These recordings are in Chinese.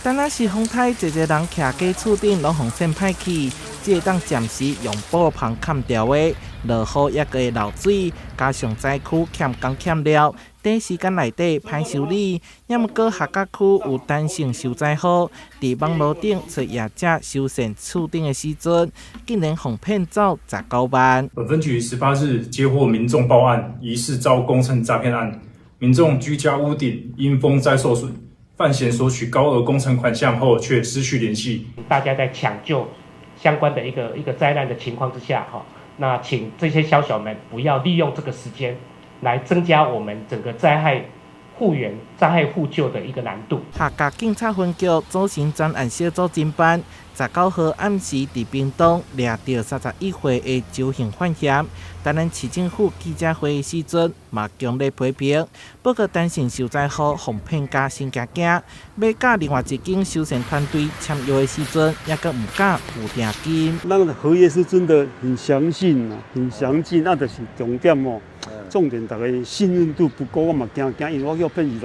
但若是风台，一个人徛在厝顶，拢风扇歹去，只会当暂时用布棚盖掉的。落雨也会漏水，加上灾区欠工欠料，短时间内底歹修理。也毋过下甲区有弹性受灾户，伫网络顶找业者修缮厝顶的时阵，竟然互骗走19万。本分局18日接获民众报案，疑似遭工程诈骗案，民众居家屋顶因风灾受损，犯嫌索取高额工程款项后却失去联系。大家在抢救相关的一个灾难的情况之下，那请这些宵小们不要利用这个时间来增加我们整个灾害复原、灾害互救的一个难度。客家警察分局组成专案小组侦办，19号暗时伫屏东抓到31岁的酒刑犯嫌。担任市政府记者会的时阵，嘛强烈批评，不过担心受灾户哄骗甲心惊惊，要甲另外一间修缮团队签约的时阵，也阁唔敢有定金。那个合约是真的很详细啊，很详尽，那就是重点哦。重点大家信任度不够，我嘛惊，因为我叫骗20，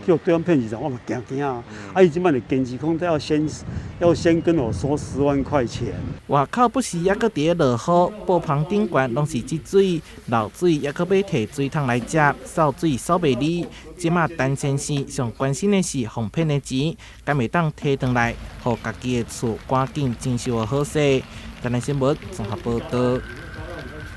叫对方骗20，我嘛惊啊！伊即摆的坚持讲，要先跟我收10万块钱。外口不时也阁伫咧落雨，布棚顶悬拢是积水，漏水也阁要摕水桶来接，扫水扫袂离。即马陈先生上关心的是哄骗的钱，敢会当摕回来，互家己的厝赶紧承受好势。台南新闻综合报道。